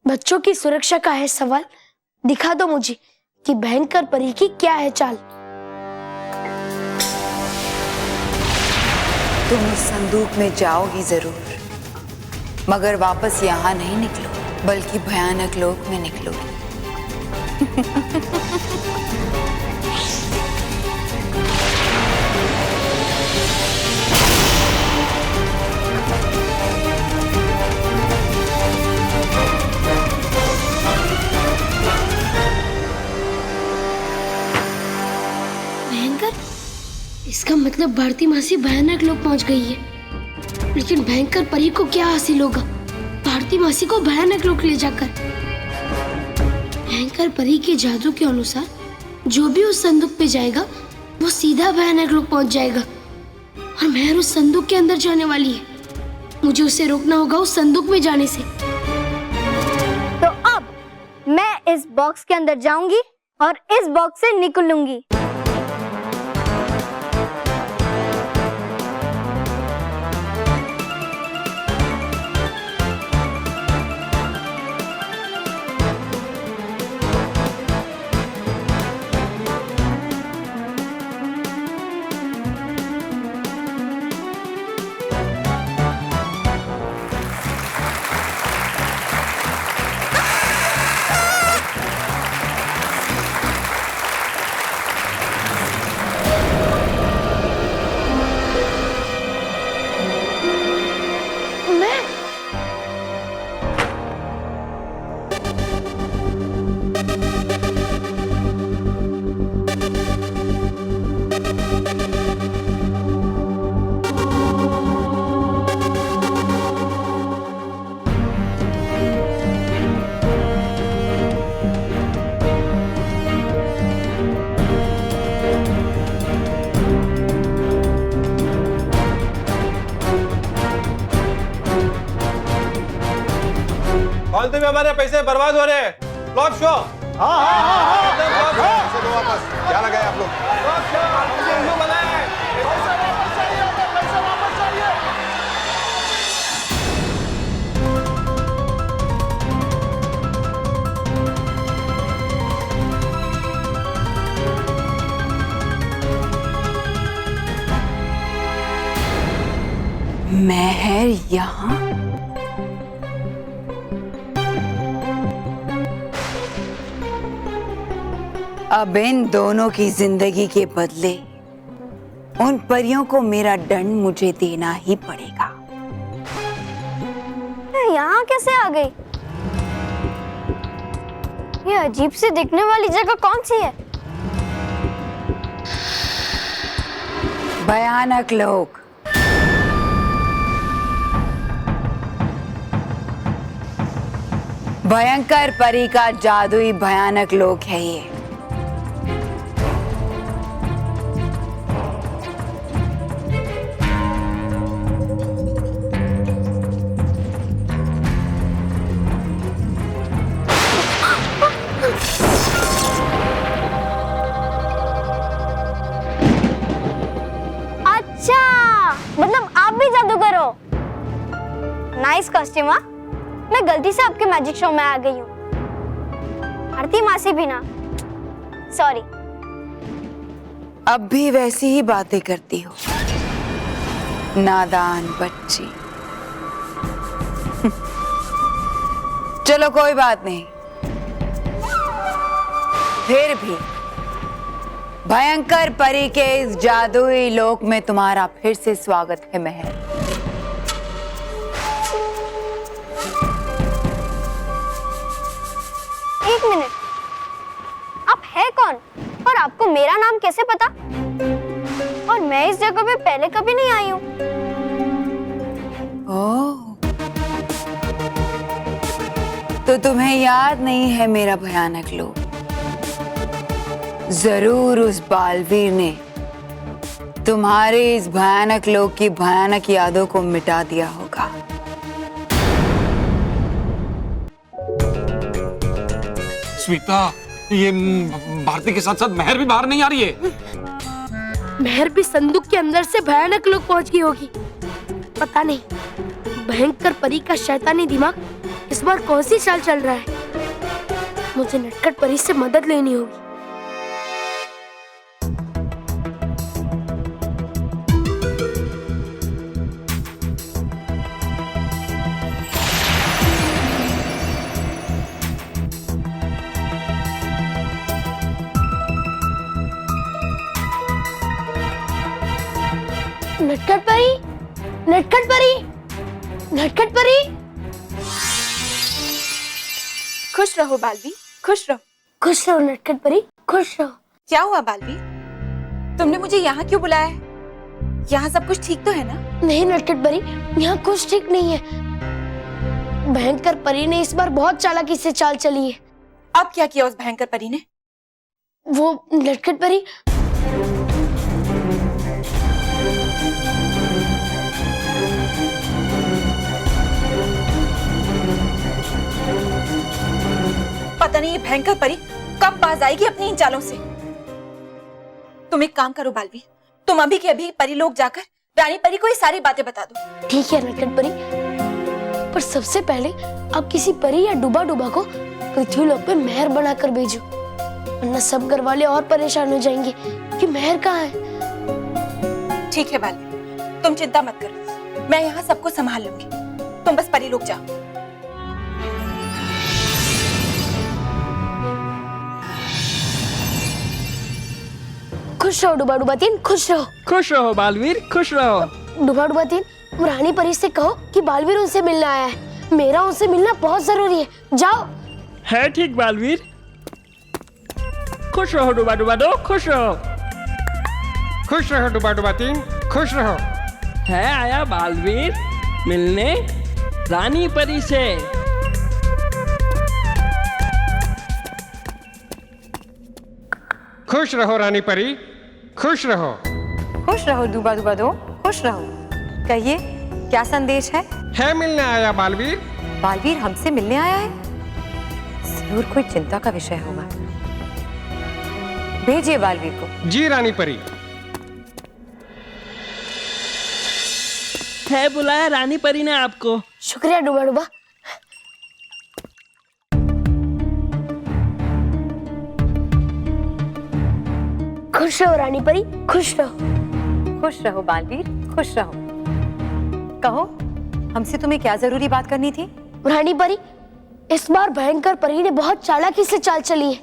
बच्चों की सुरक्षा का है सवाल। दिखा दो मुझे कि भयंकर परी की क्या है चाल। तुम उस संदूक में जाओगी जरूर, मगर वापस यहाँ नहीं निकलो, बल्कि भयानक लोक में निकलोगी। इसका मतलब भारती मासी भयानक लोक पहुंच गई है। लेकिन भयंकर परी को क्या हासिल होगा भारती मासी को भयानक लोक ले जाकर? भयंकर परी के जादू के अनुसार जो भी उस संदूक पे जाएगा वो सीधा भयानक लोक पहुंच जाएगा, और मेहर उस संदूक के अंदर जाने वाली है। मुझे उसे रोकना होगा उस संदूक में जाने से। तो अब मैं इस बॉक्स के अंदर जाऊंगी और इस बॉक्स से निकलूंगी। हमारे पैसे बर्बाद हो रहे हैं। Flop show. पैसे दो वापस। क्या लगाए आप लोग? महर यहाँ? अब इन दोनों की जिंदगी के बदले उन परियों को मेरा दंड मुझे देना ही पड़ेगा। यहाँ कैसे आ गई? ये अजीब सी दिखने वाली जगह कौन सी है? भयानक लोग। भयंकर परी का जादुई भयानक लोक है ये। अच्छा, मतलब आप भी जादूगर हो? Nice costume. हाँ, मैं गलती से आपके मैजिक शो में आ गई हूँ। भारती मासी भी ना, सॉरी। अब भी वैसी ही बातें करती हो, नादान बच्ची। चलो कोई बात नहीं, फिर भी भयंकर परी के इस जादुई लोक में तुम्हारा फिर से स्वागत है महर। एक मिनट, आप है कौन और आपको मेरा नाम कैसे पता? और मैं इस जगह पे पहले कभी नहीं आई हूँ। ओह, तो तुम्हें याद नहीं है मेरा भयानक लोक? जरूर उस बालवीर ने तुम्हारे इस भयानक लोक की भयानक यादों को मिटा दिया होगा। स्मिता, ये भारती के साथ साथ महर भी बाहर नहीं आ रही है। महर भी संदूक के अंदर से भयानक लोग पहुंच गई होगी। पता नहीं भयंकर परी का शैतानी दिमाग इस बार कौन सी चाल चल रहा है। मुझे नटखट परी से मदद लेनी होगी। नटखट परी, नटखट परी, नटखट परी। खुश रहो बालवी, खुश रहो। खुश रहो नटखट परी, खुश रहो। क्या हुआ बालवी? तुमने मुझे यहाँ क्यों बुलाया है? यहाँ सब कुछ ठीक तो है ना? नहीं नटखट परी, यहाँ कुछ ठीक नहीं है। भयंकर परी ने इस बार बहुत चालाकी से चाल चली है। अब क्या किया उस भयंकर परी ने? वो नटखट परी पता नहीं ये भयंकर परी कब बाज आएगी अपनी इन चालों से। तुम एक काम करो बालवी, तुम अभी के अभी परी लोग जाकर रानी परी को ये सारी बातें बता दो। ठीक है नटखट परी, पर सबसे पहले आप किसी परी या डूबा डूबा को पृथ्वी लोक पे महर बनाकर भेजो, वरना सब घर वाले और परेशान हो जाएंगे कि महर कहाँ है। ठीक है बालवी, तुम चिंता मत करो, मैं यहाँ सबको संभाल लूंगी। तुम बस परी लोग जाओ। खुश रहो डूबा डूबा तीन, खुश रहो। खुश रहो बालवीर, खुश रहो। डूबा डूबा तीन, रानी परी से कहो कि बालवीर उनसे मिलने आया है। मेरा उनसे मिलना बहुत जरूरी है, जाओ। है ठीक बालवीर। खुश रहो डूबा डूबा दो, खुश रहो। खुश रहो डूबा डूबा तीन, खुश रहो। है आया बालवीर मिलने रानी परी से। खुश रहो रानी परी, खुश रहो। खुश रहो डूबा डूबा दो, खुश रहो। कहिए क्या संदेश है? मिलने आया बालवीर। बालवीर हमसे मिलने आया है? जरूर कोई चिंता का विषय होगा। भेजिए बालवीर को। जी रानी परी। है बुलाया रानी परी ने आपको। शुक्रिया डूबा डूबा। खुश रहो रानी परी, खुश रहो। खुश रहो बालवीर, खुश रहो। कहो, हमसे तुम्हें क्या जरूरी बात करनी थी? रानी परी, इस बार भयंकर परी ने बहुत चालाकी से चाल चली है।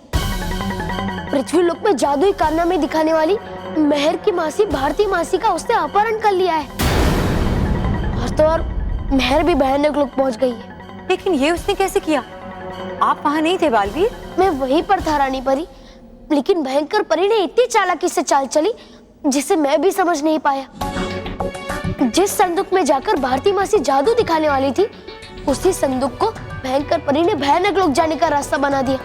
पृथ्वी लोक में जादुई कारनामे दिखाने वाली मेहर की मासी भारती मासी का उसने अपहरण कर लिया है। और तो और मेहर भी भयानक लोक पहुंच गई है। लेकिन ये उसने कैसे किया? आप वहां नहीं थे बालवीर? मैं वहीं पर था रानी परी, लेकिन भयंकर परी ने इतनी चालाकी से चाल चली जिसे मैं भी समझ नहीं पाया। जिस संदूक में जाकर भारती मासी जादू दिखाने वाली थी, उसी संदूक को भयंकर परी ने भयानक लोक जाने का रास्ता बना दिया।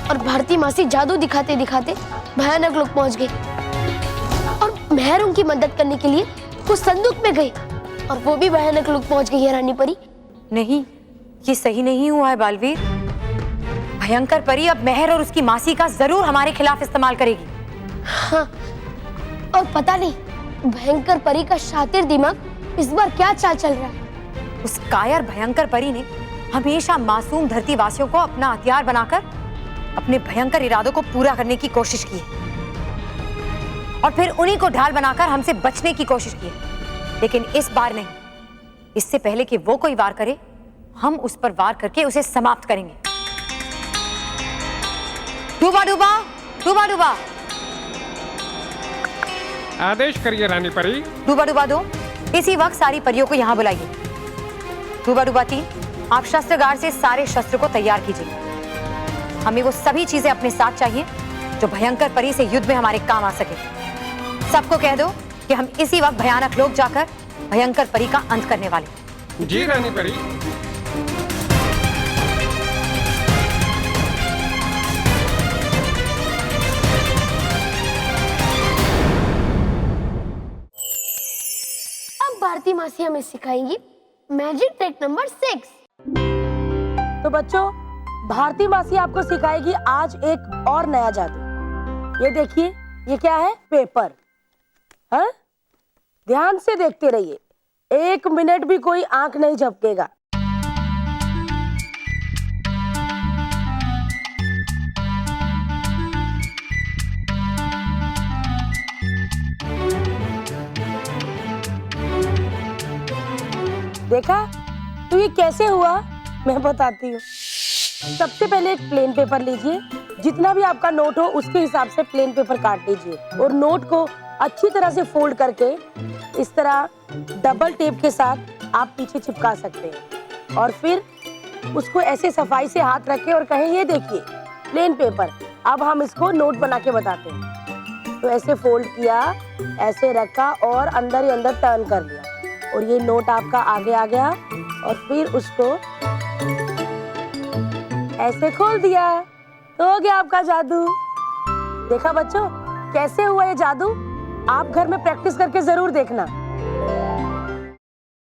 और भारती मासी जादू दिखाते दिखाते भयानक लोक पहुंच गई। और मेहर उनकी मदद करने के लिए उस संदूक में गई और वो भी भयानक लोक पहुंच गई है रानी परी। नहीं, ये सही नहीं हुआ है बालवीर। भयंकर परी अब मेहर और उसकी मासी का जरूर हमारे खिलाफ इस्तेमाल करेगी। हाँ, और पता नहीं भयंकर परी का शातिर दिमाग इस बार क्या चाल चल रहा है। उस कायर भयंकर परी ने हमेशा मासूम धरतीवासियों को अपना हथियार बनाकर अपने भयंकर इरादों को पूरा करने की कोशिश की है और फिर उन्हीं को ढाल बनाकर हमसे बचने की कोशिश की है। लेकिन इस बार नहीं, इससे पहले कि वो कोई वार करे, हम उस पर वार करके उसे समाप्त करेंगे। डूबा डूबा, डूबा डूबा। आदेश करिए रानी परी। डूबा डूबा 2, इसी वक्त सारी परियों को यहाँ बुलाइए। डूबा डूबा 3, आप शस्त्रागार से सारे शस्त्र को तैयार कीजिए। हमें वो सभी चीजें अपने साथ चाहिए जो भयंकर परी से युद्ध में हमारे काम आ सके। सबको कह दो कि हम इसी वक्त भयानक लोक जाकर भयंकर परी का अंत करने वाले। जी रानी परी। अब भारती मासी हमें सिखाएंगी मैजिक ट्रिक नंबर 6। तो बच्चों, भारती मासी आपको सिखाएगी आज एक और नया जादू। ये देखिए, ये क्या है? पेपर। हाँ, ध्यान से देखते रहिए, 1 मिनट भी कोई आंख नहीं झपकेगा। देखा? तो ये कैसे हुआ मैं बताती हूँ। सबसे पहले एक प्लेन पेपर लीजिए, जितना भी आपका नोट हो उसके हिसाब से प्लेन पेपर काट लीजिए और नोट को अच्छी तरह से फोल्ड करके इस तरह डबल टेप के साथ आप पीछे चिपका सकते हैं। और फिर उसको ऐसे सफाई से हाथ रखें और कहें, ये देखिए प्लेन पेपर, अब हम इसको नोट बना के बताते हैं। तो ऐसे फोल्ड किया, ऐसे रखा और अंदर ही अंदर टर्न कर लिया और ये नोट आपका आगे आ गया और फिर उसको ऐसे खोल दिया, तो हो गया आपका जादू। देखा बच्चों कैसे हुआ ये जादू? आप घर में प्रैक्टिस करके जरूर देखना।